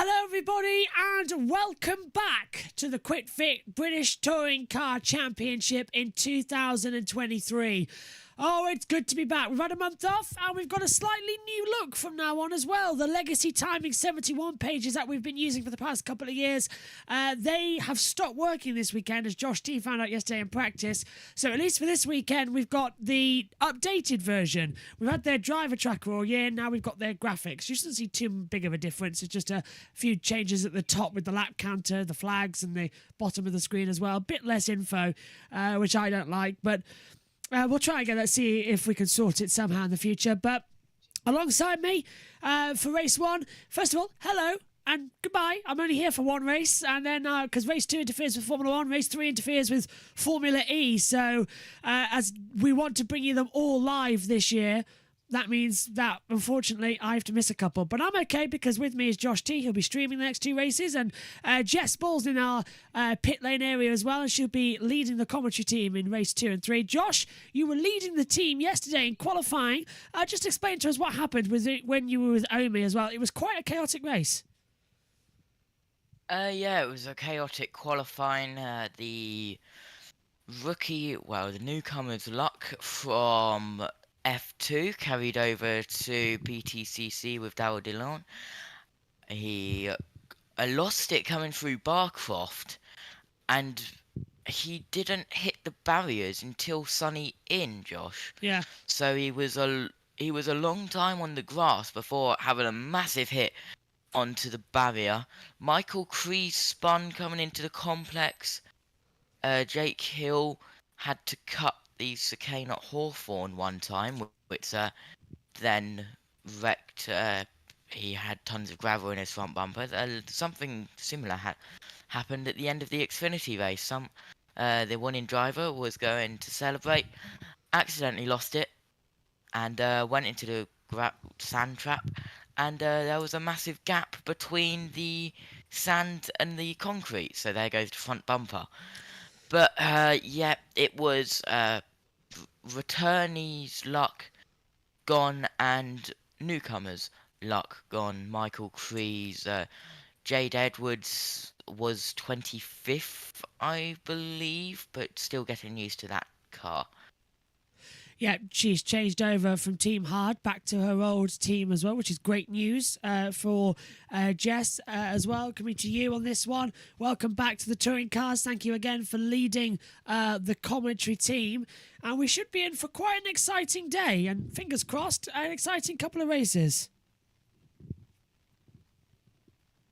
Hello everybody and welcome back to the Quick Fit British Touring Car Championship in 2023. Oh, it's good to be back. We've had a month off and we've got a slightly new look from now on as well. The Legacy Timing 71 pages that we've been using for the past couple of years, they have stopped working this weekend, as Josh T found out yesterday in practice. So at least for this weekend, we've got the updated version. We've had their driver tracker all year, now we've got their graphics. You shouldn't see too big of a difference. It's just a few changes at the top with the lap counter, the flags, and the bottom of the screen as well. A bit less info, which I don't like, but we'll try again. Let's see if we can sort it somehow in the future. But alongside me for race one, first of all, hello and goodbye. I'm only here for one race, and then because race 2 interferes with Formula 1, race 3 interferes with Formula E. So as we want to bring you them all live this year, that means that, unfortunately, I have to miss a couple. But I'm okay because with me is Josh T. He'll be streaming the next 2 races. And Jess Ball's in our pit lane area as well. And she'll be leading the commentary team in race 2 and 3. Josh, you were leading the team yesterday in qualifying. Just explain to us what happened with it when you were with Omi as well. It was quite a chaotic race. Yeah, it was a chaotic qualifying. The newcomer's luck from F2 carried over to BTCC with Darryl Dillon. He lost it coming through Croft, and he didn't hit the barriers until Sunny in, Josh. Yeah. So he was a long time on the grass before having a massive hit onto the barrier. Michael Crees spun coming into the complex. Jake Hill had to cut the chicane at Hawthorne one time, which then wrecked. He had tons of gravel in his front bumper. Something similar happened at the end of the Xfinity race. The winning driver was going to celebrate, accidentally lost it, and went into the sand trap. And there was a massive gap between the sand and the concrete, so there goes the front bumper. But yeah, it was returnees' luck gone and newcomers' luck gone. Michael Crees, Jade Edwards was 25th, I believe, but still getting used to that car. Yeah, she's changed over from Team Hard back to her old team as well, which is great news for Jess as well. Coming to you on this one. Welcome back to the Touring Cars. Thank you again for leading the commentary team. And we should be in for quite an exciting day. And fingers crossed, an exciting couple of races.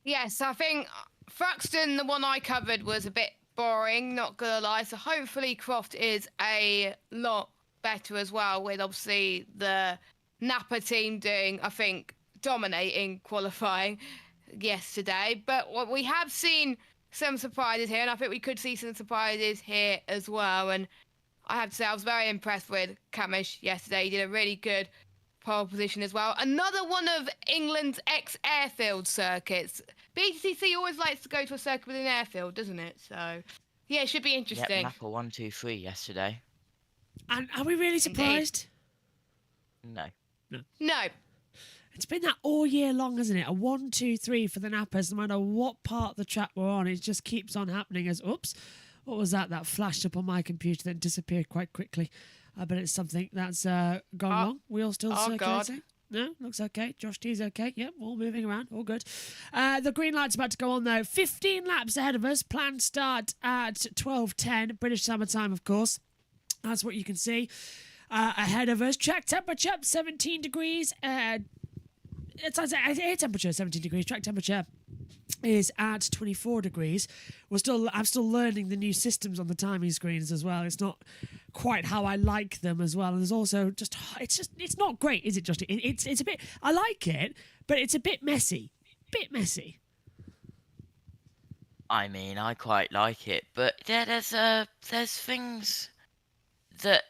Yes, I think Thruxton, the one I covered, was a bit boring, not gonna lie. So hopefully Croft is a lot better as well, with obviously the Napa team doing, I think, dominating qualifying yesterday. But what we have seen some surprises here, and I think we could see some surprises here as well. And I have to say, I was very impressed with Kamish yesterday. He did a really good pole position as well. Another one of England's ex-airfield circuits. BTCC always likes to go to a circuit with an airfield, doesn't it? So yeah, it should be interesting. Yep, Napa 1, 2, 3 yesterday. And are we really surprised? No. No. It's been that all year long, hasn't it? A 1, 2, 3 for the Nappers, no matter what part of the track we're on. It just keeps on happening as, oops, what was that? That flashed up on my computer, then disappeared quite quickly. I bet it's something that's going wrong. We all still circulating? God. No, looks okay. Josh T's okay. Yep, all moving around. All good. The green light's about to go on, though. 15 laps ahead of us. Planned start at 12:10. British summertime, of course. That's what you can see ahead of us. Track temperature, 17 degrees. Air temperature, 17 degrees. Track temperature is at 24 degrees. I'm still learning the new systems on the timing screens as well. It's not quite how I like them as well. And there's also it's not great, is it, Justin? It's a bit, I like it, but it's a bit messy. I mean, I quite like it, but yeah, there's things that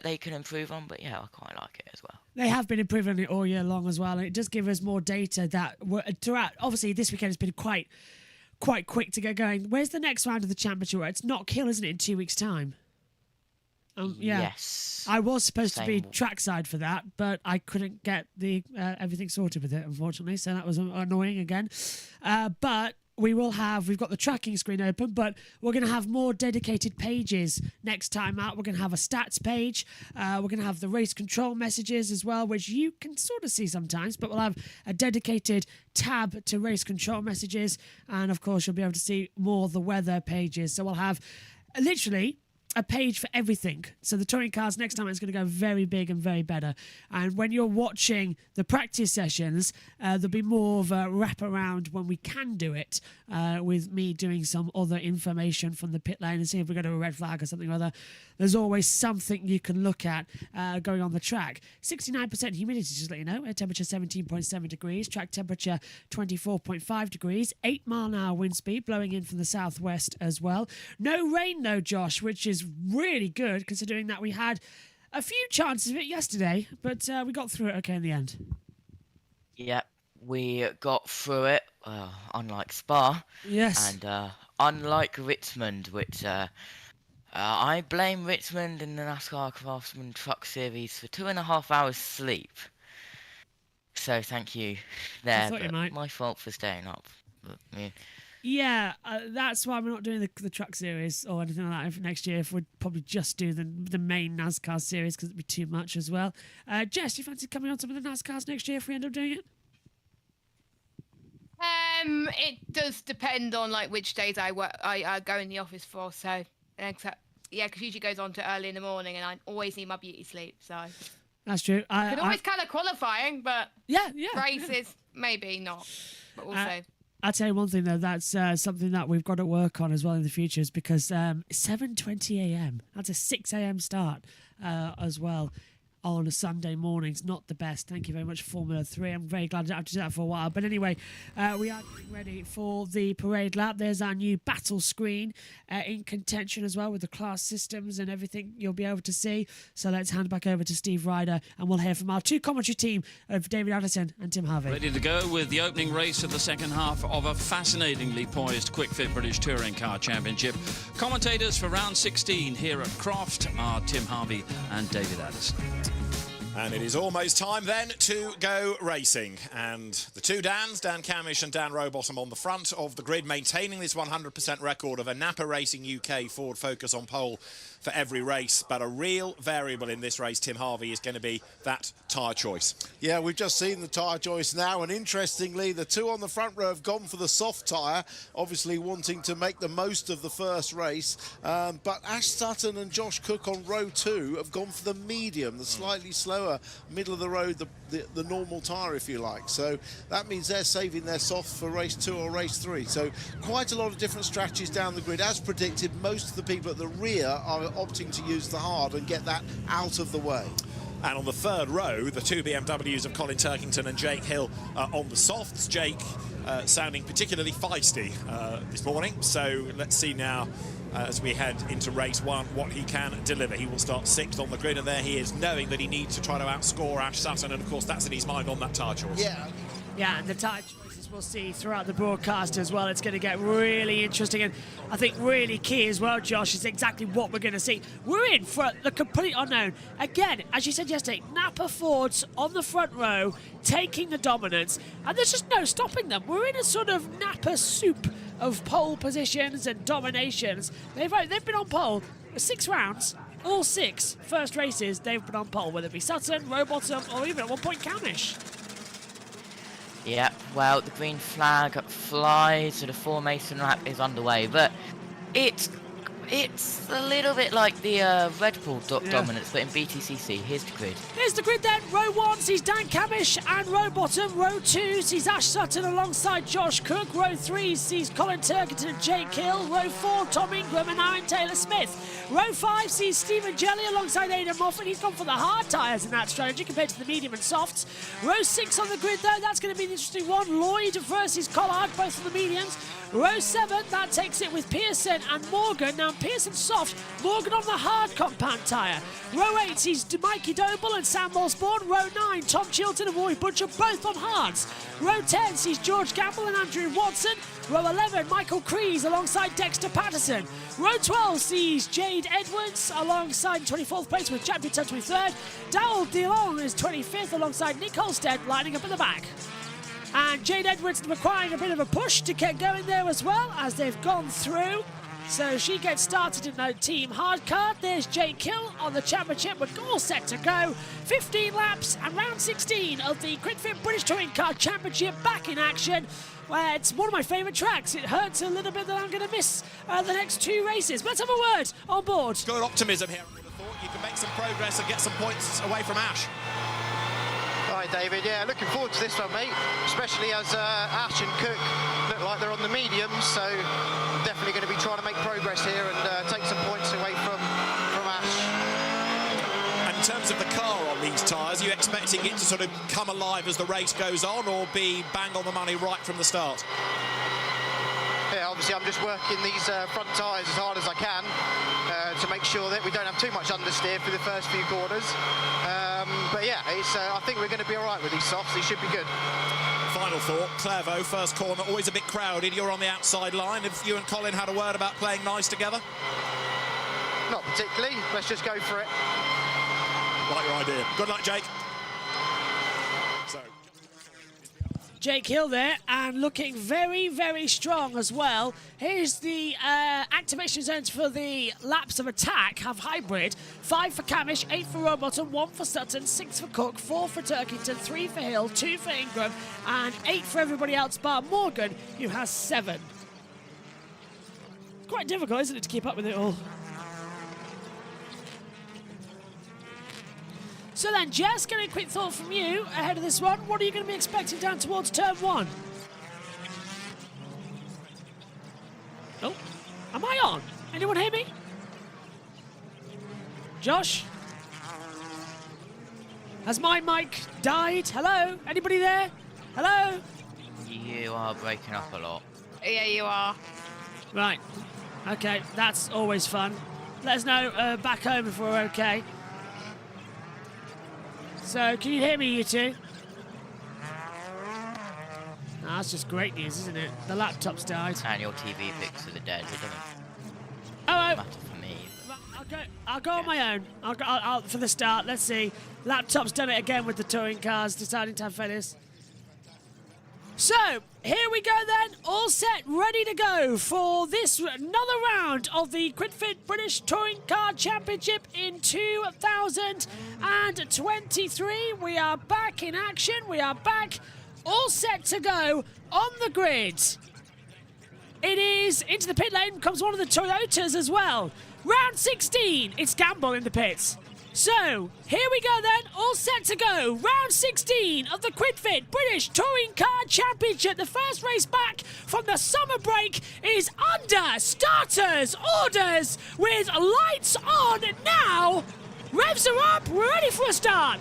they can improve on, but yeah, I quite like it as well. They have been improving it all year long as well, and it does give us more data that throughout. Obviously, this weekend has been quite quick to get going. Where's the next round of the championship? It's Knock Hill, isn't it, in 2 weeks' time? Yeah. Yes. I was supposed to be Same. trackside for that, but I couldn't get the everything sorted with it, unfortunately. So that was annoying again. But we've got the tracking screen open, but we're going to have more dedicated pages next time out. We're going to have a stats page. We're going to have the race control messages as well, which you can sort of see sometimes, but we'll have a dedicated tab to race control messages. And of course, you'll be able to see more of the weather pages. So we'll have literally a page for everything. So the touring cars next time it's going to go very big and very better. And when you're watching the practice sessions, there'll be more of a wrap around when we can do it, with me doing some other information from the pit lane and see if we go to a red flag or something or other. There's always something you can look at going on the track. 69% humidity, just to let you know. Air temperature 17.7 degrees. Track temperature 24.5 degrees. 8-mile-an-hour wind speed blowing in from the southwest as well. No rain though, Josh, which is really good considering that we had a few chances of it yesterday, but we got through it okay in the end. Yep, we got through it, unlike Spa. Yes. And unlike Richmond, which I blame Richmond in the NASCAR Craftsman Truck Series for 2.5 hours sleep. So thank you there. I thought you might. My fault for staying up. But, yeah. Yeah, that's why we're not doing the truck series or anything like that for next year. If we'd probably just do the main NASCAR series because it'd be too much as well. Jess, do you fancy coming on some of the NASCARs next year if we end up doing it? It does depend on like which days I work. I go in the office for. So, because usually goes on to early in the morning, and I always need my beauty sleep. So That's true. I can always kind of qualifying, but yeah. races maybe not. But also. I'll tell you one thing though, that's something that we've got to work on as well in the future, is because 7:20 a.m. That's a 6 a.m. start as well on a Sunday morning. It's not the best. Thank you very much, Formula 3. I'm very glad I don't have to do that for a while. But anyway, we are getting ready for the parade lap. There's our new battle screen in contention as well with the class systems and everything you'll be able to see. So let's hand back over to Steve Ryder and we'll hear from our two commentary team of David Addison and Tim Harvey. Ready to go with the opening race of the second half of a fascinatingly poised Quick Fit British Touring Car Championship. Commentators for round 16 here at Croft are Tim Harvey and David Addison. And it is almost time then to go racing. And the two Dans, Dan Camish and Dan Rowbottom on the front of the grid, maintaining this 100% record of a Napa Racing UK Ford Focus on pole for every race. But a real variable in this race, Tim Harvey, is going to be that tyre choice. Yeah, we've just seen the tyre choice now, and interestingly, the two on the front row have gone for the soft tyre, obviously wanting to make the most of the first race. But Ash Sutton and Josh Cook on row 2 have gone for the medium, the slightly slower middle of the road, the normal tyre, if you like. So that means they're saving their soft for race 2 or race 3. So quite a lot of different strategies down the grid. As predicted, most of the people at the rear are opting to use the hard and get that out of the way. And on the third row, the two BMWs of Colin Turkington and Jake Hill on the softs. Jake sounding particularly feisty this morning. So let's see now as we head into race 1 what he can deliver. He will start 6th on the grid, and there he is, knowing that he needs to try to outscore Ash Sutton, and of course that's in his mind on that tyre choice. Yeah, and the tyre choices we'll see throughout the broadcast as well. It's going to get really interesting, and I think really key as well, Josh, is exactly what we're going to see. We're in for the complete unknown. Again, as you said yesterday, Napa Fords on the front row taking the dominance, and there's just no stopping them. We're in a sort of Napa soup of pole positions and dominations. They've been on pole 6 rounds. All 6 first races they've been on pole, whether it be Sutton, Rowbottom, or even at one point Camish. Yeah, well, the green flag flies, so the formation lap is underway, but it's a little bit like the Red Bull dominance, but in BTCC. Here's the grid. Here's the grid then. Row 1 sees Dan Camish and Rowbottom. Row 2 sees Ash Sutton alongside Josh Cook. Row 3 sees Colin Turkington and Jake Hill. Row 4, Tom Ingram and Aaron Taylor-Smith. Row 5 sees Stephen Jelly alongside Aidan Moffat. He's gone for the hard tyres in that strategy compared to the medium and softs. Row 6 on the grid though, that's going to be an interesting one. Lloyd versus Collard, both of the mediums. Row 7, that takes it with Pearson and Morgan. Now Pearson soft, Morgan on the hard compound tyre. Row 8 sees Mikey Doble and Sam Osborne. Row 9, Tom Chilton and Roy Butcher, both on hards. Row 10 sees George Gamble and Andrew Watson. Row 11, Michael Kreese alongside Dexter Patterson. Row 12 sees Jade Edwards alongside 24th place with Champion 23rd. Dowell DeLong is 25th alongside Nick Holstead lining up at the back. And Jade Edwards requiring a bit of a push to get going there as well as they've gone through. So she gets started in the team hard card. There's Jake Hill on the championship. We're all set to go. 15 laps and round 16 of the QuickFit British Touring Car Championship back in action. Well, it's one of my favourite tracks. It hurts a little bit that I'm going to miss the next 2 races. But let's have a word on board. Good optimism here. I would have thought you can make some progress and get some points away from Ash. Hi David, yeah, looking forward to this one, mate, especially as Ash and Cook look like they're on the mediums, so definitely going to be trying to make progress here and take some points away from Ash. And in terms of the car on these tyres, are you expecting it to sort of come alive as the race goes on, or be bang on the money right from the start? Yeah, obviously I'm just working these front tyres as hard as I can to make sure that we don't have too much understeer for the first few corners. But yeah, I think we're going to be all right with these softs. They should be good. Final thought, Clairvaux, first corner, always a bit crowded. You're on the outside line. Have you and Colin had a word about playing nice together? Not particularly. Let's just go for it. Like your idea. Good luck, Jake. So, Jake Hill there, and looking very, very strong as well. Here's the activation zones for the laps of attack, have hybrid. 5 for Camish, 8 for Rowbottom, 1 for Sutton, 6 for Cook, 4 for Turkington, 3 for Hill, 2 for Ingram, and 8 for everybody else bar Morgan, who has 7. It's quite difficult, isn't it, to keep up with it all? So then, Jess, getting a quick thought from you ahead of this one. What are you going to be expecting down towards turn 1? Oh, am I on? Anyone hear me? Josh? Has my mic died? Hello? Anybody there? Hello? You are breaking up a lot. Yeah, you are. Right. Okay, that's always fun. Let us know back home if we're okay. So, can you hear me, you two? Oh, that's just great news, isn't it? The laptop's died. And your TV pics are the dead. It doesn't Oh, matter for me. I'll go on my own. I'll for the start. Let's see. Laptop's done it again with the touring cars, deciding to have failures. So, here we go then, all set, ready to go for this another round of the QuickFit British Touring Car Championship in 2023. We are back in action, we are back, all set to go on the grid. It is, into the pit lane comes one of the Toyotas as well. Round 16, it's Gamble in the pits. So, here we go then, all set to go. Round 16 of the QuickFit British Touring Car Championship. The first race back from the summer break is under starters orders with lights on now. Revs are up, we're ready for a start.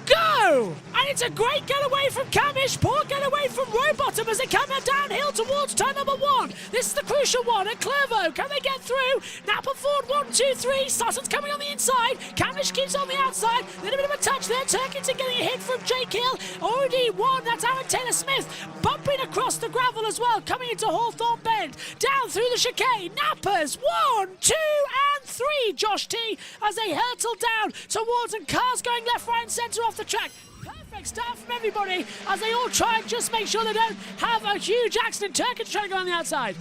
Go! And it's a great getaway from Camish, poor getaway from Rowbottom as they come downhill towards turn number 1. This is the crucial one at Clairvaux. Can they get through? Napa Ford 1, 2, 3. Sutton's coming on the inside. Camish keeps on the outside. A little bit of a touch there. Turkington getting a hit from Jake Hill. Already won. That's Aaron Taylor-Smith. Bumping across the gravel as well. Coming into Hawthorne Bend. Down through the chicane. Nappers 1, 2, and 3. Josh T as they hurtle down towards and cars going left, right, and centre off the track. Perfect start from everybody as they all try and just make sure they don't have a huge accident. Turkington trying to go on the outside.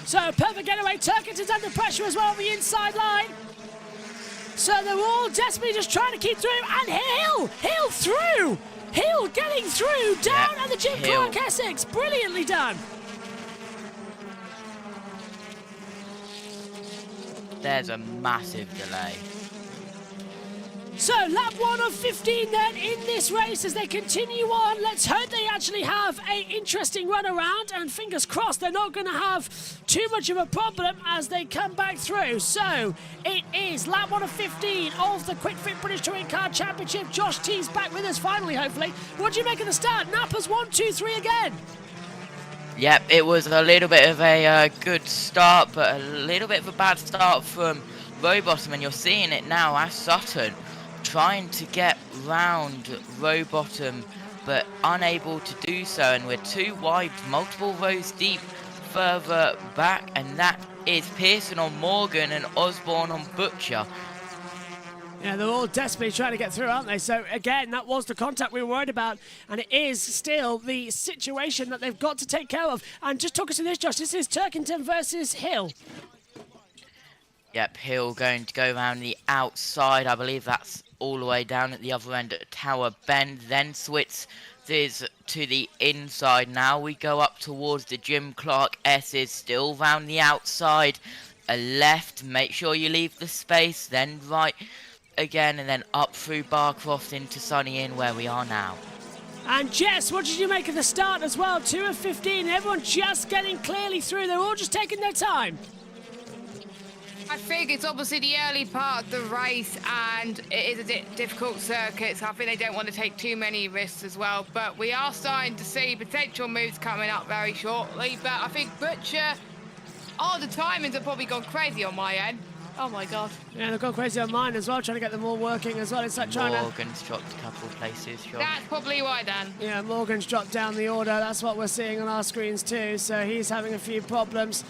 So perfect getaway. Turkington's under pressure as well on the inside line. So they're all desperately just trying to keep through. And Hill through. Hill getting through down at the Jim Clark Essex. Brilliantly done. There's a massive delay. So, lap 1 of 15 then in this race as they continue on. Let's hope they actually have an interesting run around, and fingers crossed they're not going to have too much of a problem as they come back through. So, it is lap 1 of 15 of the QuickFit British Touring Car Championship. Josh T's back with us finally, hopefully. What do you make of the start? Nappers 1, 2, 3 again. Yep, it was a little bit of a good start, but a little bit of a bad start from Rowbottom, and you're seeing it now. Ash Sutton trying to get round Rowbottom, but unable to do so, and we're too wide, multiple rows deep further back, and that is Pearson on Morgan and Osborne on Butcher. Yeah, they're all desperately trying to get through, aren't they? So, again, that was the contact we were worried about, and it is still the situation that they've got to take care of. And just talk us through this, Josh. This is Turkington versus Hill. Yep, Hill going to go around the outside. I believe that's all the way down at the other end at Tower Bend. Then switches to the inside. Now we go up towards the Jim Clark S's. Still round the outside. A left. Make sure you leave the space. Then right again. And then up through Barcroft into Sunny Inn where we are now. And Jess, what did you make of the start as well? 2 of 15. Everyone just getting clearly through. They're all just taking their time. I think it's obviously the early part of the race, and it is a difficult circuit, so I think they don't want to take too many risks as well. But we are starting to see potential moves coming up very shortly. But I think Butcher, the timings have probably gone crazy on my end. Oh my god. Yeah, they've gone crazy on mine as well, trying to get them all working as well. It's like trying to... Morgan's dropped a couple of places, Josh. That's probably why, Dan. Yeah, Morgan's dropped down the order. That's what we're seeing on our screens too. So he's having a few problems.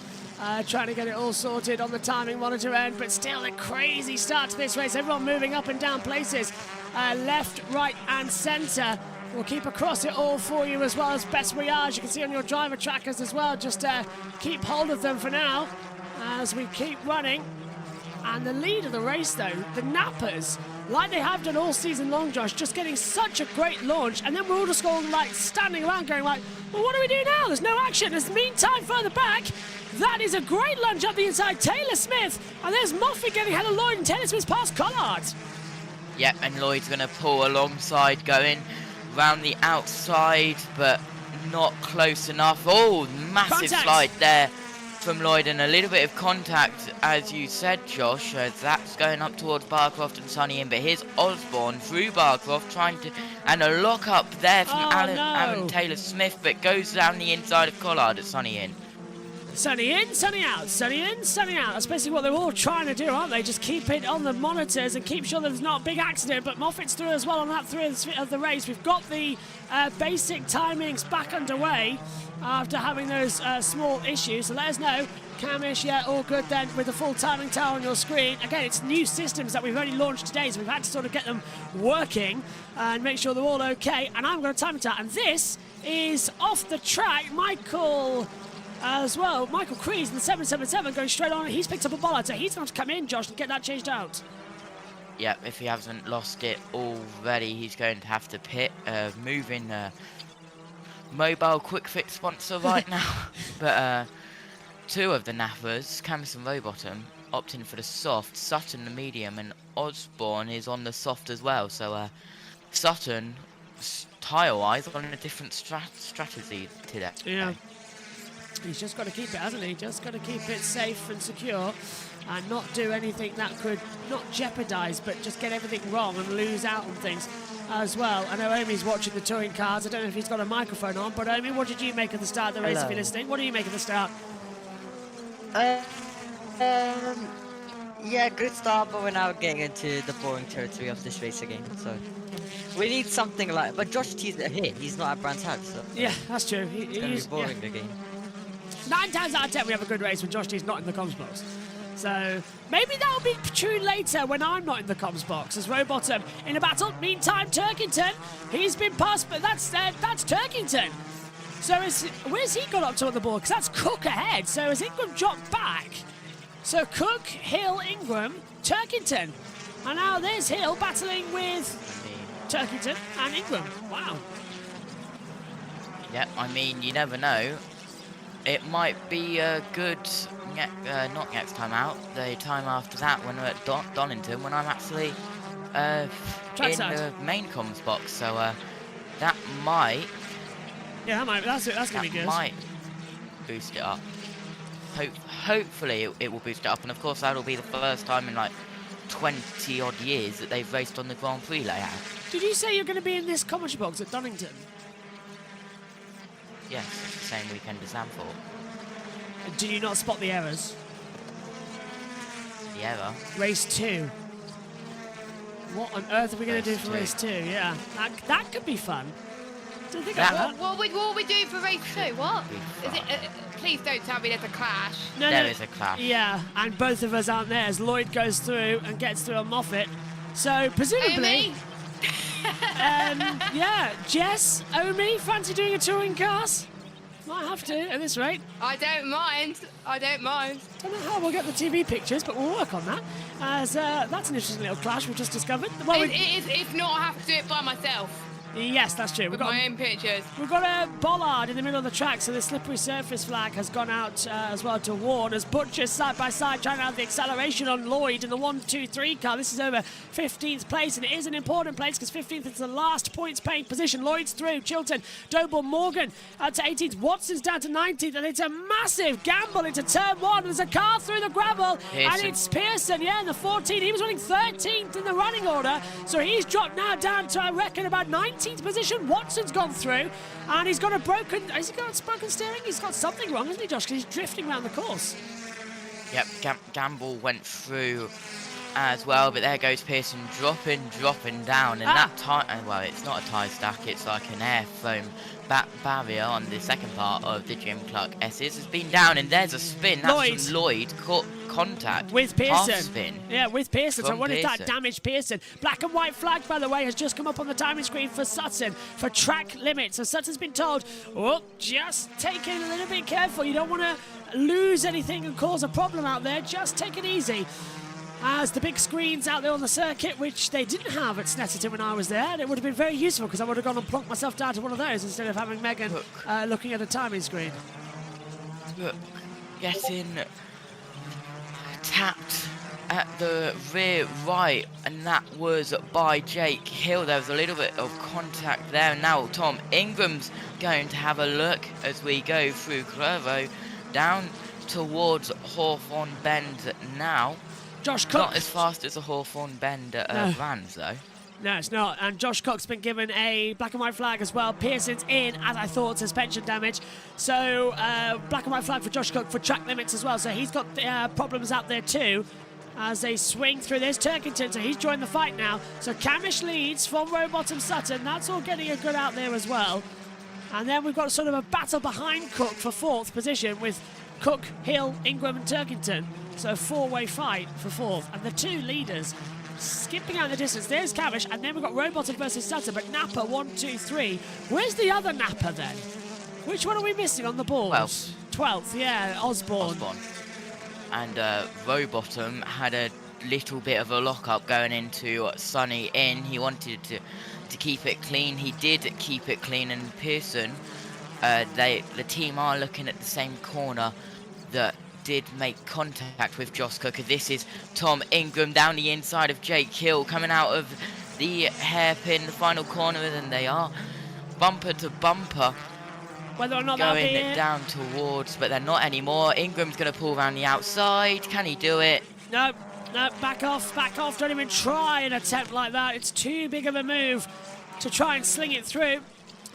Trying to get it all sorted on the timing monitor end, but still a crazy start to this race. Everyone moving up and down places, left, right and centre. We'll keep across it all for you as well as best we are, as you can see on your driver trackers as well. Just keep hold of them for now as we keep running. And the lead of the race though, the Nappers, like they have done all season long, Josh, just getting such a great launch, and then we're all just going like standing around going like, well, what do we do now? There's no action. There's meantime further back. That is a great lunge up the inside. Taylor Smith, and there's Moffat getting ahead of Lloyd, and Taylor Smith's past Collard. Yep, and Lloyd's going to pull alongside, going round the outside, but not close enough. Oh, massive Contact. slide there from Lloyd, and a little bit of contact, as you said, Josh. That's going up towards Barcroft and Sunny Inn, but here's Osborne through Barcroft, trying to, and a lock up there from Alan Taylor Smith, but goes down the inside of Collard at Sunny Inn. Sunny in, sunny out, sunny in, sunny out. That's basically what they're all trying to do, aren't they? Just keep it on the monitors and keep sure there's not a big accident. But Moffat's through as well on that through of the race. We've got the basic timings back underway after having those small issues. So let us know. Camish, yeah, all good then with the full timing tower on your screen. Again, it's new systems that we've only launched today, so we've had to sort of get them working and make sure they're all okay. And I'm going to time it out. And this is off the track. Michael... as well, Michael Crees in the 777 going straight on. He's picked up a bollard, so he's going to come in, Josh, and get that changed out. Yep, if he hasn't lost it already, he's going to have to pit. Moving mobile quick fix sponsor right now. But two of the nappers, Camus and Rowbottom, opting for the soft. Sutton the medium, and Osborne is on the soft as well. So Sutton, tyre-wise, on a different strategy today. Yeah. He's just got to keep it, hasn't he? Just got to keep it safe and secure and not do anything that could not jeopardise, but just get everything wrong and lose out on things as well. I know Amy's watching the touring cars. I don't know if he's got a microphone on, but Amy, what did you make of the start of the race if you're listening? What do you make of the start? Yeah, good start, but we're now getting into the boring territory of this race again. So we need something like... But Josh T's a hit. He's not at Brands Hatch, so... Yeah, that's true. It's going to be boring again. 9 times out of 10 we have a good race when Josh T's not in the comms box. So maybe that'll be true later when I'm not in the comms box as Rowbottom in a battle. Meantime, Turkington, he's been passed, but that's Turkington. So where's he got up to on the board? Because that's Cook ahead. So has Ingram dropped back? So Cook, Hill, Ingram, Turkington. And now there's Hill battling with Turkington and Ingram. Wow. Yep, I mean, you never know. It might be a good, not next time out, the time after that when we're at Donington, when I'm actually in the main comms box. So that might... Yeah, that might. That's going to be good. That might boost it up. Hopefully it will boost it up. And of course, that'll be the first time in like 20 odd years that they've raced on the Grand Prix layout. Did you say you're going to be in this commentary box at Donington? Yes, it's the same weekend as Zandvoort. Did you not spot the errors? The error? Race 2. What on earth are we going to do Race for two. race 2? Yeah, that could be fun. Didn't think That- of that. What would we do for race 2? What? Be Is it? fun. Please don't tell me there's a clash. No, There no. is a clash. Yeah, and both of us aren't there as Lloyd goes through and gets through on Moffat. So presumably, Amy? yeah, Jess, Omi, fancy doing a touring cars? Might have to at this rate. I don't mind. I don't mind. Don't know how we'll get the TV pictures, but we'll work on that. As that's an interesting little clash we've just discovered. Well, If not, I have to do it by myself yes, that's true. We've with got my own pictures. We've got a bollard in the middle of the track, so the slippery surface flag has gone out as well to warn as Butcher's side by side trying to have the acceleration on Lloyd in the 1-2-3 car. This is over 15th place, and it is an important place because 15th is the last points-paying position. Lloyd's through, Chilton, Doble, Morgan to 18th, Watson's down to 19th, and it's a massive gamble into turn 1. There's a car through the gravel, and Pearson. it's Pearson, yeah, in the 14th. He was running 13th in the running order, so he's dropped now down to, I reckon, about 19th position. Watson's gone through, and he's got a broken... Has he got broken steering? He's got something wrong, hasn't he, Josh? Because he's drifting around the course. Yep, Gamble went through as well, but there goes Pearson dropping down, and that tire, well, it's not a tyre stack, it's like an air foam barrier on the second part of the Jim Clark S's has been down, and there's a spin. That's from Lloyd caught contact with half Pearson. spin. Yeah, with Pearson. So From what if that Pearson. damaged Pearson? Black and white flag, by the way, has just come up on the timing screen for Sutton for track limits. So Sutton's been told, oh, just take it a little bit careful. You don't want to lose anything and cause a problem out there. Just take it easy. As the big screens out there on the circuit, which they didn't have at Snetterton when I was there, and it would have been very useful because I would have gone and plonked myself down to one of those instead of having Megan looking at a timing screen. Look, getting tapped at the rear right, and that was by Jake Hill. There was a little bit of contact there. Now Tom Ingram's going to have a look as we go through Clervo down towards Hawthorne Bend now. Josh Cook. Not as fast as a Hawthorne Bend at No. Brands though. No, it's not. And Josh Cook's been given a black and white flag as well. Pearson's in, as I thought, suspension damage. So, black and white flag for Josh Cook for track limits as well. So he's got problems out there too as they swing through. There's Turkington, so he's joined the fight now. So Camish leads from Rowbottom Sutton. That's all getting a good out there as well. And then we've got sort of a battle behind Cook for 4th position with Cook, Hill, Ingram and Turkington. So 4-way fight for 4th. And the 2 leaders skipping out the distance. There's Cavish, and then we've got Rowbottom versus Sutton, but Napa 1, 2, 3. Where's the other Napa then? Which one are we missing on the board? 12th, yeah, Osborne. And Rowbottom had a little bit of a lock-up going into Sunny Inn. He wanted to keep it clean. He did keep it clean, and Pearson, the team are looking at the same corner that did make contact with Josh Cook. This is Tom Ingram down the inside of Jake Hill, coming out of the hairpin, the final corner, and they are bumper to bumper. Whether or not that'll be Going it. down towards, but they're not anymore. Ingram's going to pull around the outside. Can he do it? No, back off. Don't even try an attempt like that. It's too big of a move to try and sling it through.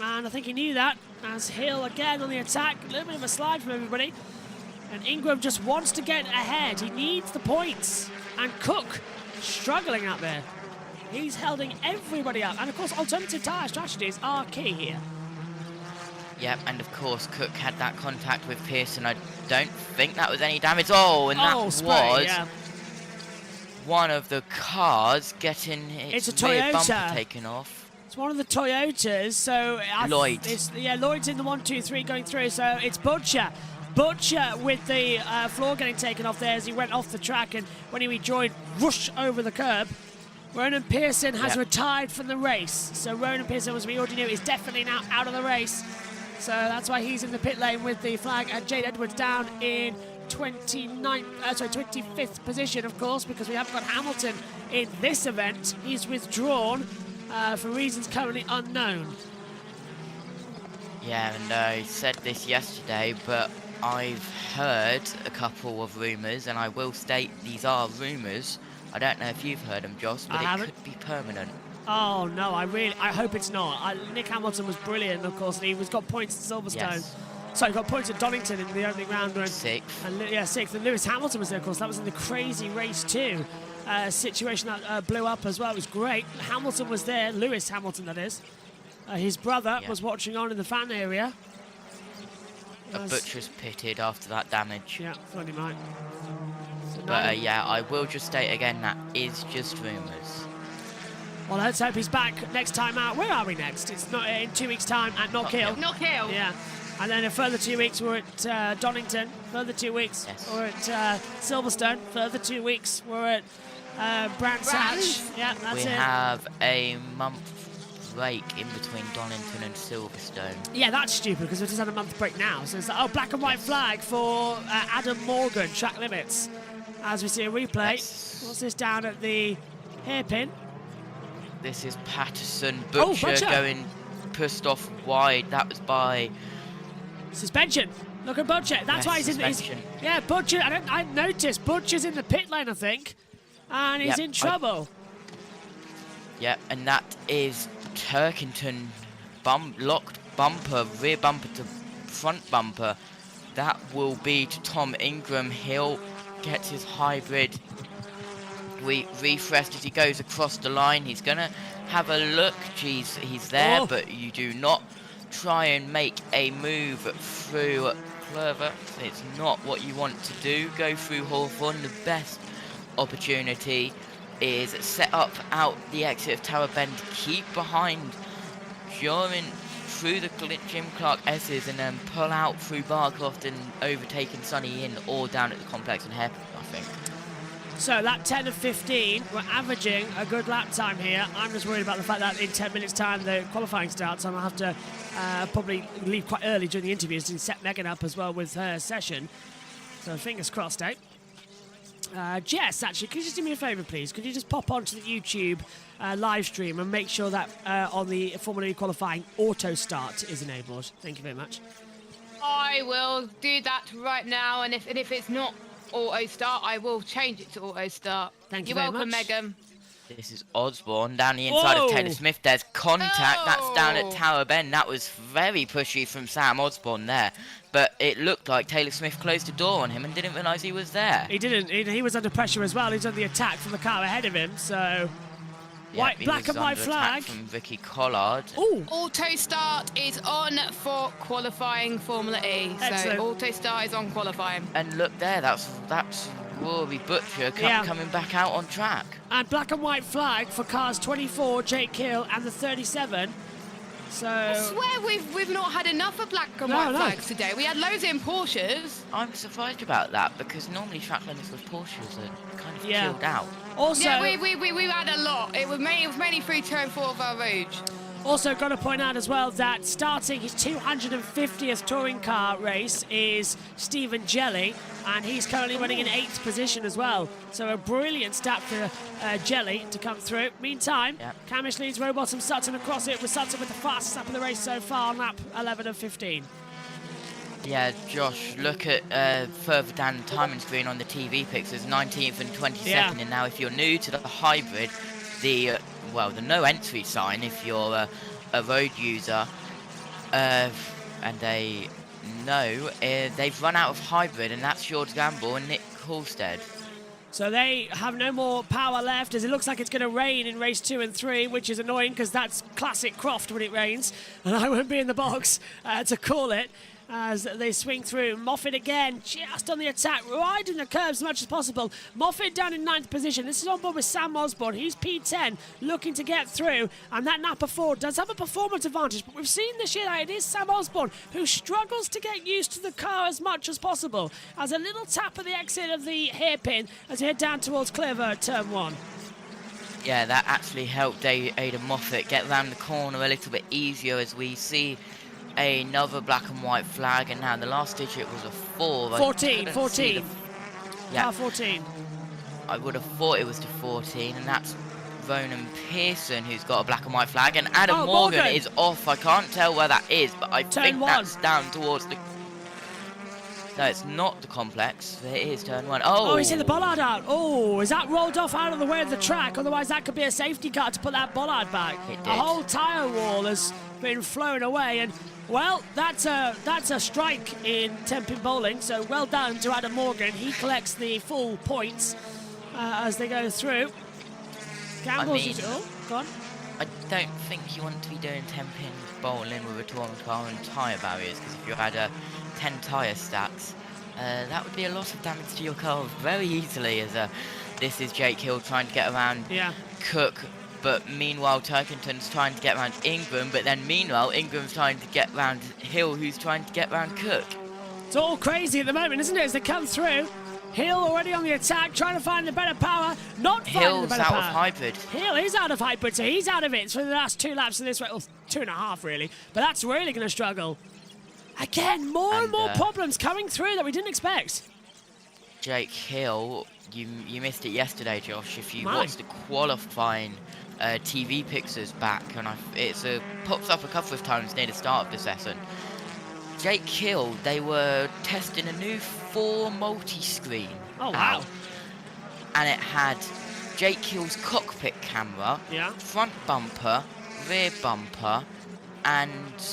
And I think he knew that. As Hill again on the attack. A little bit of a slide from everybody. And Ingram just wants to get ahead. He needs the points. And Cook struggling out there. He's holding everybody up. And of course, alternative tyre strategies are key here. Yep, and of course Cook had that contact with Pearson. I don't think that was any damage. Oh, and that was one of the cars getting its It's a rear Toyota. bumper taken off. It's one of the Toyotas, so... Lloyd. Lloyd's in the 1, 2, 3 going through, so it's Butcher. Butcher with the floor getting taken off there as he went off the track, and when he rejoined, whoosh over the curb. Ronan Pearson has retired from the race. So Ronan Pearson, as we already knew, is definitely now out of the race. So that's why he's in the pit lane with the flag, and Jade Edwards down in 25th position, of course, because we haven't got Hamilton in this event. He's withdrawn for reasons currently unknown. Yeah, and I said this yesterday, but I've heard a couple of rumours, and I will state these are rumours. I don't know if you've heard them, Joss, but it could be permanent. Oh no, I hope it's not. Nick Hamilton was brilliant, of course, and he got points at Silverstone. Yes. Sorry, got points at Donington in the opening round. Sixth. And, yeah, sixth. And Lewis Hamilton was there, of course. That was in the crazy race 2 situation that blew up as well. It was great. Hamilton was there. Lewis Hamilton, that is. His brother was watching on in the fan area. A butcher's pitted after that damage. Yeah, thought he might. So But yeah, I will just state again, that is just rumours. well, let's hope he's back next time out. Where are we next? It's not in 2 weeks' time at Knockhill. Knockhill. Yeah. And then a further 2 weeks we're at Donington. Further 2 weeks we're at Silverstone. Further 2 weeks we're at Brands Hatch. Yeah, that's We it. have a month break in between Donington and Silverstone. Yeah, that's stupid because we've just had a month break now. So it's like, black and white flag for Adam Morgan, track limits. As we see a replay. What's this down at the hairpin? This is Patterson. Butcher. Butcher going pushed off wide. That was by Suspension. Look at Butcher. That's why he's in. suspension. Yeah, Butcher. I noticed Butcher's in the pit lane, I think, and he's in trouble. Yeah, and that is Turkington locked bumper, rear bumper to front bumper. That will be to Tom Ingram. He'll get his hybrid refreshed as he goes across the line. He's gonna have a look. Geez, he's there, but you do not try and make a move through Clover. It's not what you want to do. Go through Hawthorne. The best opportunity is set up out the exit of Tower Bend. Keep behind during through the Jim Clark S's and then pull out through Barcroft and overtaking Sunny Inn or down at the complex and Hairpin, I think. So that 10 of 15, we're averaging a good lap time here. I'm just worried about the fact that in 10 minutes time the qualifying starts, and I'll have to probably leave quite early during the interviews and set Megan up as well with her session. So fingers crossed, eh? Jess, actually, could you just do me a favour, please? Could you just pop onto the YouTube live stream and make sure that on the Formula E qualifying auto start is enabled? Thank you very much. I will do that right now, and if it's not auto start, I will change it to auto start. Thank you You're very welcome, much. Megan. This is Osborne down the inside of Taylor Smith. There's contact. That's down at Tower Bend. That was very pushy from Sam Osborne there. But it looked like Taylor Smith closed the door on him and didn't realise he was there. He didn't. He was under pressure as well. He's under the attack from the car ahead of him. So, black and white flag from Vicky Collard. Ooh. Auto start is on for qualifying Formula E. Excellent. So auto start is on qualifying. And look there, that's Rory Butcher coming back out on track. And black and white flag for cars 24, Jake Hill, and the 37. So I swear we've not had enough of black and white flags today. We had loads in Porsches. I'm surprised about that because normally track limits with Porsches are kind of chilled out. Also, yeah, we had a lot. It was mainly through turn 4 of our Rouge. Also, got to point out as well that starting his 250th touring car race is Stephen Jelly, and he's currently running in 8th position as well. So a brilliant stat for Jelly to come through. Meantime, Camish leads Rowbottom Sutton across it, with Sutton with the fastest lap of the race so far on lap 11 of 15. Yeah, Josh, look at further down the timing screen on the TV pics. There's 19th and 22nd, and now if you're new to the hybrid, the no entry sign if you're a road user, and they know they've run out of hybrid, and that's George Gamble and Nick Halstead. So they have no more power left, as it looks like it's going to rain in race 2 and 3, which is annoying because that's classic Croft when it rains, and I won't be in the box to call it. As they swing through. Moffat again, just on the attack, riding the curves as much as possible. Moffat down in 9th position. This is on board with Sam Osborne. He's P10, looking to get through. And that Napa Ford does have a performance advantage. But we've seen this year that it is Sam Osborne who struggles to get used to the car as much as possible. As a little tap at the exit of the hairpin as we head down towards Clover at turn 1. Yeah, that actually helped Ada Moffat get around the corner a little bit easier as we see another black and white flag, and now the last digit was a 4. 14. Yeah. Car 14. I would have thought it was to 14, and that's Ronan Pearson who's got a black and white flag, and Adam Morgan is off. I can't tell where that is, but I think that's down towards the... No, it's not the complex. It is turn 1. Oh, he's hit the bollard out. Oh, is that rolled off out of the way of the track? Otherwise, that could be a safety car to put that bollard back. It did. A whole tyre wall has been flown away. And, well, that's a strike in 10-pin bowling, so well done to Adam Morgan. He collects the full points as they go through. Gambles is... Oh, go on. I don't think you want to be doing 10-pin bowling with a touring car and tyre barriers, because if you had 10 tyre stacks, that would be a lot of damage to your car very easily, as this is Jake Hill trying to get around Cook, but meanwhile Turkington's trying to get around Ingram, but then meanwhile Ingram's trying to get around Hill, who's trying to get around Cook. It's all crazy at the moment, isn't it, as they come through? Hill already on the attack, trying to find the better power, not finding the better power. Hill's out of hybrid. Hill is out of hybrid, so he's out of it for the last 2 laps of this way, well, 2.5 really, but that's really going to struggle. Again, more and more problems coming through that we didn't expect. Jake Hill, you missed it yesterday, Josh. If you watched the qualifying TV pictures back, and it's pops up a couple of times near the start of the session. Jake Hill, they were testing a new 4 multi-screen. Oh wow! And it had Jake Hill's cockpit camera, front bumper, rear bumper, and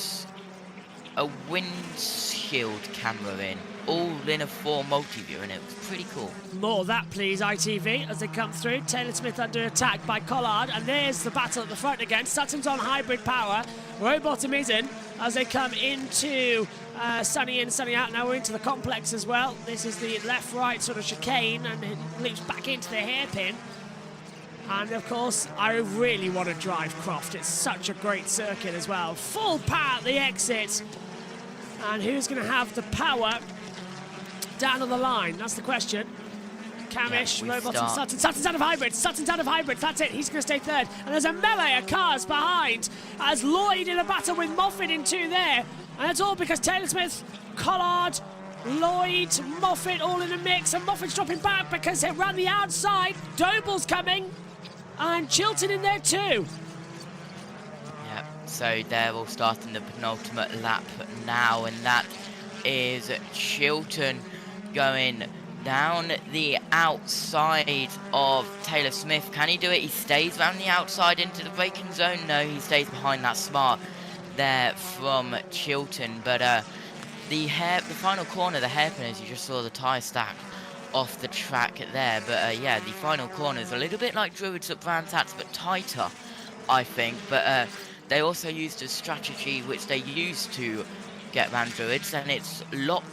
a windshield camera all in a 4 multi-view, and it was pretty cool. More of that, please, ITV, as they come through. Taylor Smith under attack by Collard, and there's the battle at the front again. Sutton's on hybrid power. Rowbottom isn't, as they come into Sunny in, Sunny out. Now we're into the complex as well. This is the left-right sort of chicane, and it leaps back into the hairpin. And, of course, I really want to drive Croft. It's such a great circuit as well. Full power at the exit. And who's going to have the power down on the line? That's the question. Camish, Rowbottom, Sutton. Sutton's out of hybrid. Sutton's out of hybrid. That's it. He's going to stay third. And there's a melee of cars behind as Lloyd in a battle with Moffat in 2 there. And that's all because Taylor Smith, Collard, Lloyd, Moffat all in the mix. And Moffat's dropping back because they ran the outside. Doble's coming. And Chilton in there too. Yeah, so they're all starting the penultimate lap now, and that is Chilton going down the outside of Taylor Smith. Can he do it? He stays around the outside into the braking zone. No, he stays behind that smart there from Chilton. But the final corner, the hairpin, as you just saw the tyre stack off the track there. But yeah, the final corner is a little bit like Druids at Brands Hats, but tighter, I think. But they also used a strategy which they used to get around Druids, and it's lock,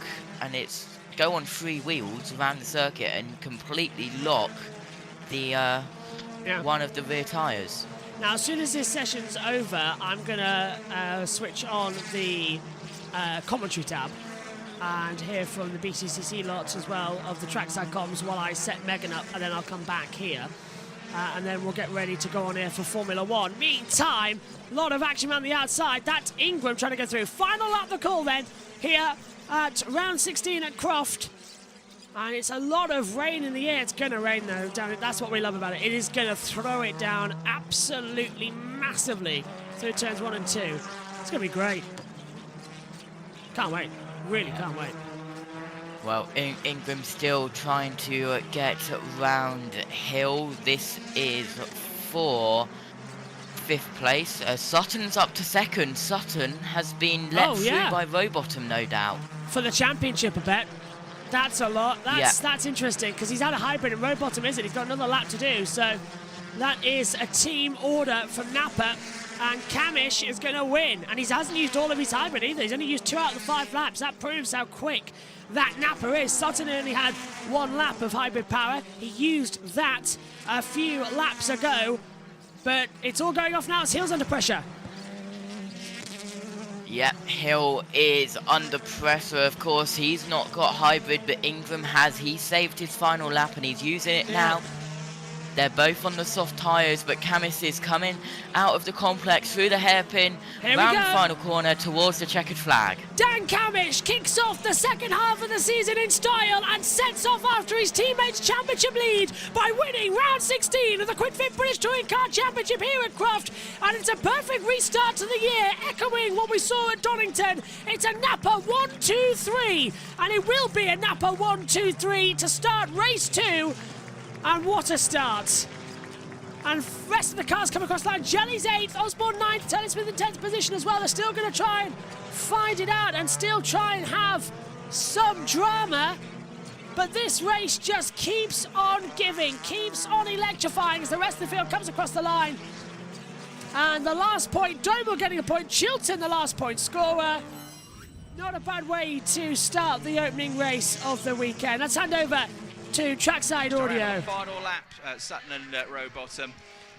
and it's go on 3 wheels around the circuit and completely lock the one of the rear tyres. Now, as soon as this session's over, I'm gonna switch on the commentary tab and hear from the BTCC lots as well of the trackside comms while I set Megan up, and then I'll come back here. And then we'll get ready to go on here for Formula 1. Meantime, a lot of action around the outside. That's Ingram trying to go through. Final lap the call then, here at round 16 at Croft. And it's a lot of rain in the air. It's going to rain, though, down it. That's what we love about it. It is going to throw it down absolutely massively through turns 1 and 2. It's going to be great. Can't wait. Really can't wait. Well, Ingram still trying to get round Hill. This is for 5th place. Sutton's up to 2nd. Sutton has been let through by Rowbottom, no doubt. For the championship, I bet. That's a lot. That's interesting, because he's out of hybrid and Rowbottom isn't. He's got another lap to do. So that is a team order from Napa. And Camish is going to win. And he hasn't used all of his hybrid either. He's only used 2 out of the 5 laps. That proves how quick that Napa is. Sutton only had 1 lap of hybrid power. He used that a few laps ago. But it's all going off now. It's Hill's under pressure. Yep, Hill is under pressure, of course. He's not got hybrid, but Ingram has. He saved his final lap and he's using it now. They're both on the soft tyres, but Camis is coming out of the complex through the hairpin, round the final corner towards the checkered flag. Dan Camish kicks off the second half of the season in style and sets off after his teammates' championship lead by winning round 16 of the QuickFit British Touring Car Championship here at Croft. And it's a perfect restart to the year, echoing what we saw at Donington. It's a Napa 1-2-3, and it will be a Napa 1-2-3 to start race 2. And what a start. And rest of the cars come across the line. Jelly's 8th, Osborne 9th, Taylor Smith in 10th position as well. They're still going to try and find it out and still try and have some drama. But this race just keeps on giving, keeps on electrifying as the rest of the field comes across the line. And the last point, Doble getting a point, Chilton the last point scorer. Not a bad way to start the opening race of the weekend. Let's hand over to Trackside Audio. Final lap, Sutton and Rowbottom.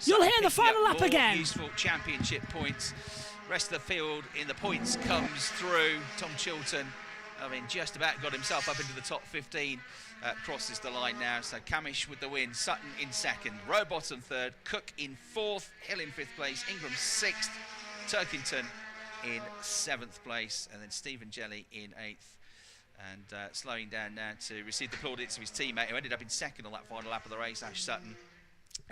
You'll hear the Picking final up lap more again. Useful championship points. Rest of the field in the points comes through. Tom Chilton, just about got himself up into the top 15. Crosses the line now. So Camish with the win. Sutton in second. Rowbottom third. Cook in fourth. Hill in fifth place. Ingram sixth. Turkington in seventh place. And then Stephen Jelly in eighth. And slowing down now to receive the plaudits of his teammate who ended up in second on that final lap of the race, Ash Sutton,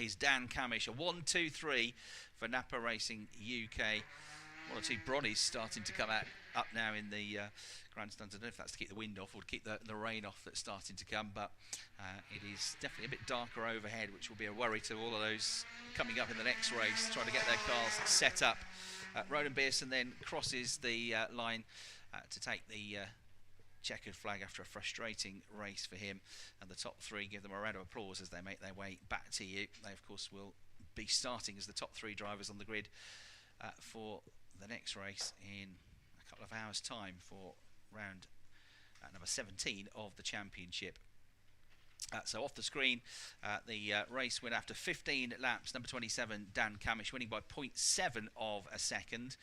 is Dan Camish. A 1-2-3 for Napa Racing UK. One or two Bronnies starting to come up now in the grandstands. I don't know if that's to keep the wind off or to keep the rain off that's starting to come, but it is definitely a bit darker overhead, which will be a worry to all of those coming up in the next race, trying to get their cars set up. Ronan Pearson then crosses the line to take the checkered flag after a frustrating race for him, and the top three give them a round of applause as they make their way back to you. They of course will be starting as the top three drivers on the grid for the next race in a couple of hours time for round number 17 of the championship. So off the screen, the race went after 15 laps. Number 27, Dan Camish, winning by 0.7 of a second.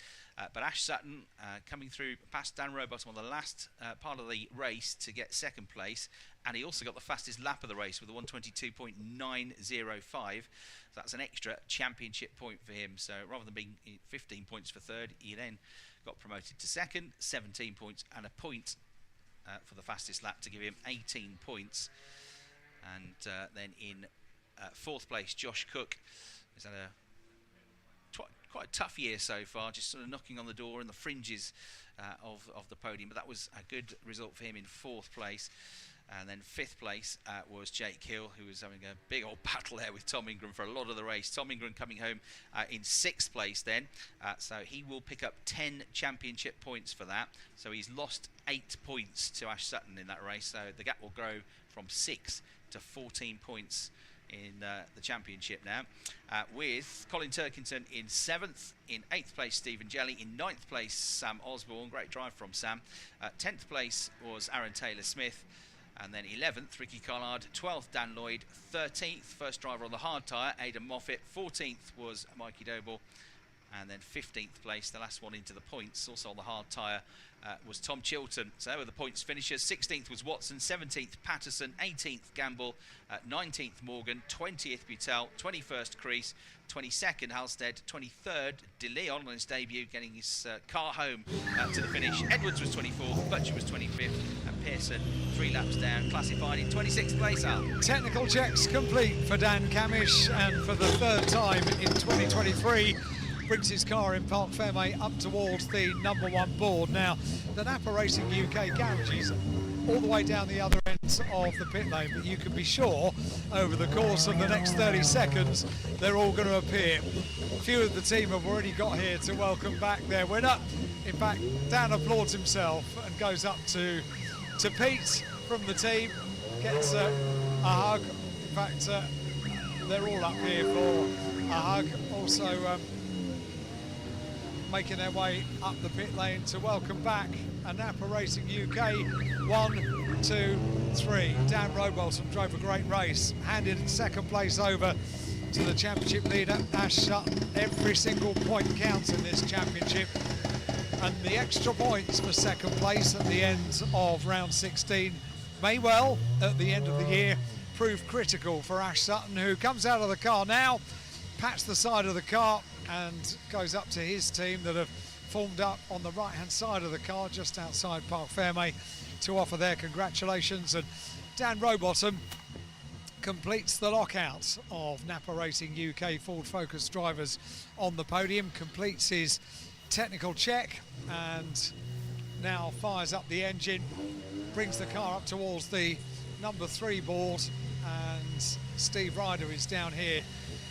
But Ash Sutton coming through past Dan Rowbottom on the last part of the race to get second place. And he also got the fastest lap of the race with a 1:22.905. So that's an extra championship point for him. So rather than being 15 points for third, he then got promoted to second, 17 points and a point for the fastest lap to give him 18 points. And then in fourth place, Josh Cook has had a quite a tough year so far, just sort of knocking on the door in the fringes of the podium. But that was a good result for him in fourth place. And then fifth place was Jake Hill, who was having a big old battle there with Tom Ingram for a lot of the race. Tom Ingram coming home in sixth place then. So he will pick up 10 championship points for that. So he's lost 8 points to Ash Sutton in that race. So the gap will grow from 6 to 14 points in the championship now, with Colin Turkington in 7th, in 8th place Stephen Jelly, in 9th place Sam Osborne, great drive from Sam, 10th place was Aaron Taylor-Smith, and then 11th Ricky Collard, 12th Dan Lloyd, 13th first driver on the hard tyre Aidan Moffat, 14th was Mikey Doble, and then 15th place, the last one into the points, also on the hard tyre, was Tom Chilton. So there were the points finishers. 16th was Watson, 17th Patterson, 18th Gamble, 19th Morgan, 20th Butel, 21st Crease, 22nd Halstead, 23rd De Leon on his debut, getting his car home to the finish. Edwards was 24th, Butcher was 25th, and Pearson 3 laps down, classified in 26th place up. Technical checks complete for Dan Camish, and for the third time in 2023 brings his car in Parc Fermé up towards the number 1 board. Now, the Napa Racing UK garages all the way down the other end of the pit lane, but you can be sure over the course of the next 30 seconds they're all going to appear. A few of the team have already got here to welcome back their winner. In fact, Dan applauds himself and goes up to Pete from the team, gets a hug. In fact, they're all up here for a hug. Also making their way up the pit lane to welcome back a Napa Racing UK 1, 2, 3. Dan Rowbottom drove a great race, handed second place over to the championship leader Ash Sutton. Every single point counts in this championship, and the extra points for second place at the end of round 16 may well, at the end of the year, prove critical for Ash Sutton, who comes out of the car now, pats the side of the car and goes up to his team that have formed up on the right hand side of the car just outside Parc Fermé to offer their congratulations. And Dan Rowbottom completes the lockout of Napa Racing UK Ford Focus drivers on the podium, completes his technical check and now fires up the engine, brings the car up towards the number 3 board, and Collins, Steve Ryder is down here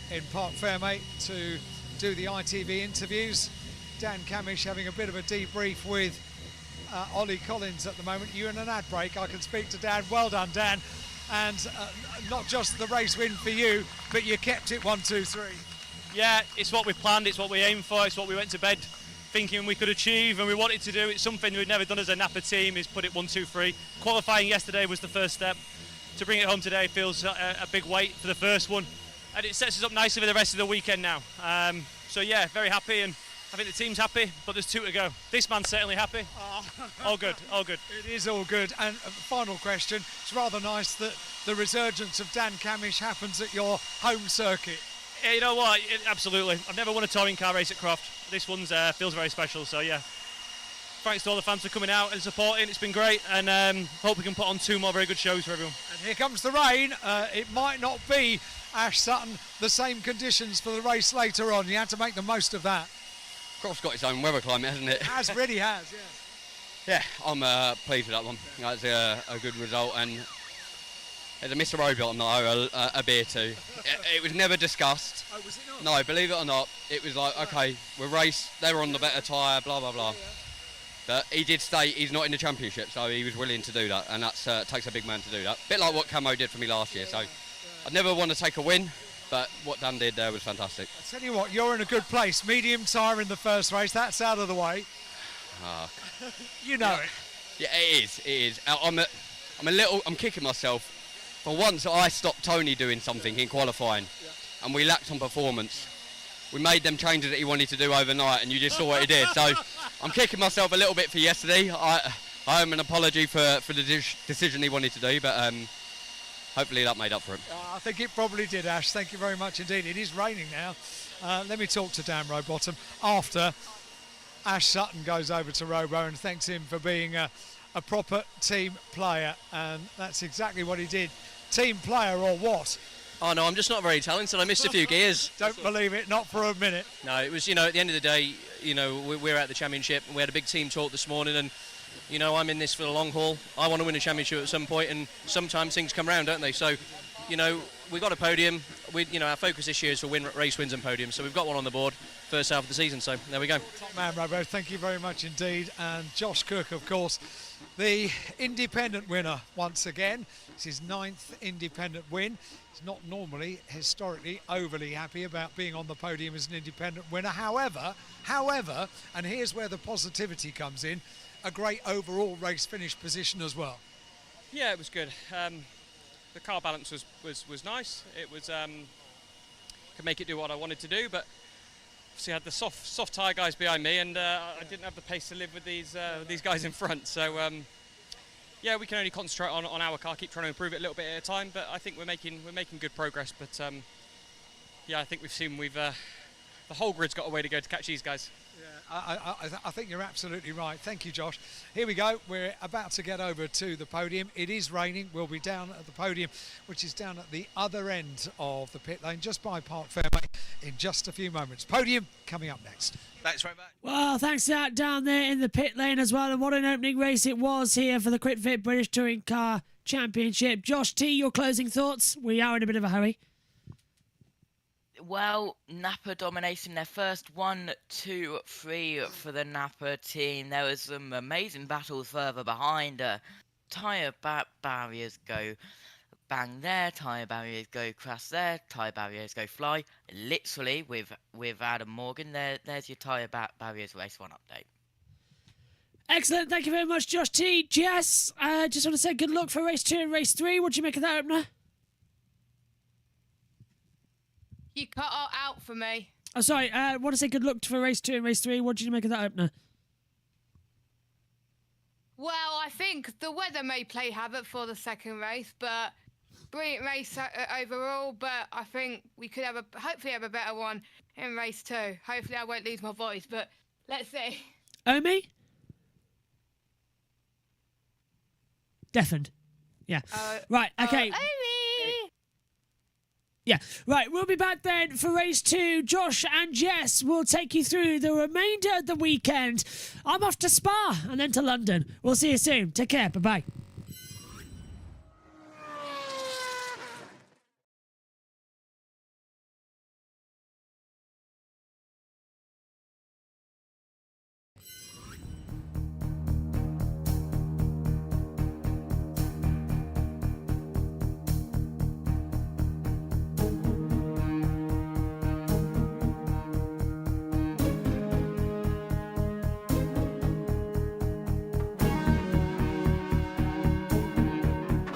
in Park Fairmate to do the ITV interviews. Dan Camish having a bit of a debrief with Ollie Collins at the moment. You in an ad break, I can speak to Dan. Well done, Dan. And not just the race win for you, but you kept it 1, 2, 3. Yeah, it's what we planned, it's what we aimed for, it's what we went to bed thinking we could achieve and we wanted to do. It's something we've never done as a Napa team, is put it 1, 2, 3. Qualifying yesterday was the first step. To bring it home today feels a big weight for the first one, and it sets us up nicely for the rest of the weekend now. So yeah, very happy, and I think the team's happy, but there's 2 to go. This man's certainly happy. All good, all good. It is all good. And final question, it's rather nice that the resurgence of Dan Camish happens at your home circuit. Yeah, you know what, absolutely. I've never won a touring car race at Croft. This one's feels very special, so yeah. Thanks to all the fans for coming out and supporting, it's been great, and hope we can put on 2 more very good shows for everyone. And here comes the rain. It might not be, Ash Sutton, the same conditions for the race later on. You had to make the most of that. Croft's got its own weather climate, hasn't it? Has, really has, yeah. Yeah, I'm pleased with that one. That's a good result, and there's a Mr. Robot I owe a beer to. It was never discussed. Oh, was it not? No, believe it or not, it was like, okay, we're raced, they were on the better tyre, blah, blah, blah. But he did state he's not in the championship, so he was willing to do that, and that takes a big man to do that. Bit like what Camo did for me last year, so I'd never want to take a win, but what Dan did there was fantastic. I tell you what, you're in a good place. Medium tyre in the first race, that's out of the way. You know it. Yeah, it is. I'm kicking myself. For once, I stopped Tony doing something in qualifying, and we lacked on performance. We made them changes that he wanted to do overnight, and you just saw what he did. So I'm kicking myself a little bit for yesterday. I owe him an apology for the decision he wanted to do, but hopefully that made up for him. I think it probably did, Ash. Thank you very much indeed. It is raining now. Let me talk to Dan Rowbottom after Ash Sutton goes over to Robo and thanks him for being a proper team player, and that's exactly what he did. Team player or what? Oh no, I'm just not very talented. I missed a few gears. Don't believe it, not for a minute. No, it was, at the end of the day, we're at the championship, and we had a big team talk this morning, and I'm in this for the long haul. I want to win a championship at some point, and sometimes things come around, don't they? So, we got a podium. Our focus this year is for race wins and podiums, so we've got one on the board first half of the season. So there we go. Top man, Robo. Thank you very much indeed. And Josh Cook, of course, the independent winner once again. It's his 9th independent win. He's not normally, historically, overly happy about being on the podium as an independent winner. However, and here's where the positivity comes in, a great overall race finish position as well. Yeah, it was good. The car balance was nice. It was could make it do what I wanted to do, but obviously I had the soft tyre guys behind me, and I didn't have the pace to live with these guys in front. So yeah, we can only concentrate on our car, keep trying to improve it a little bit at a time. But I think we're making good progress. But yeah, I think the whole grid's got a way to go to catch these guys. Yeah, I think you're absolutely right. Thank you, Josh. Here we go. We're about to get over to the podium. It is raining. We'll be down at the podium, which is down at the other end of the pit lane, just by Park Fairmate, in just a few moments. Podium coming up next. Thanks very much. Well, thanks to that down there in the pit lane as well. And what an opening race it was here for the Quick Fit British Touring Car Championship. Josh T, your closing thoughts? We are in a bit of a hurry. Well, Napa dominating their first 1, 2, 3 for the Napa team. There was some amazing battles further behind. Tyre barriers go bang there, tyre barriers go crash there, tyre barriers go fly. Literally, with Adam Morgan, there's your tyre barriers race 1 update. Excellent. Thank you very much, Josh T. Jess, just want to say good luck for race 2 and race 3. What do you make of that opener? You cut out for me. Oh, sorry. I want to say good luck for race 2 and race 3. What did you make of that opener? Well, I think the weather may play havoc for the second race, but brilliant race overall. But I think we could hopefully have a better one in race 2. Hopefully I won't lose my voice, but let's see. Omi? Deafened. Yeah. Right, okay. Omi! Yeah, right, we'll be back then for race 2. Josh and Jess will take you through the remainder of the weekend. I'm off to Spa and then to London. We'll see you soon. Take care. Bye-bye.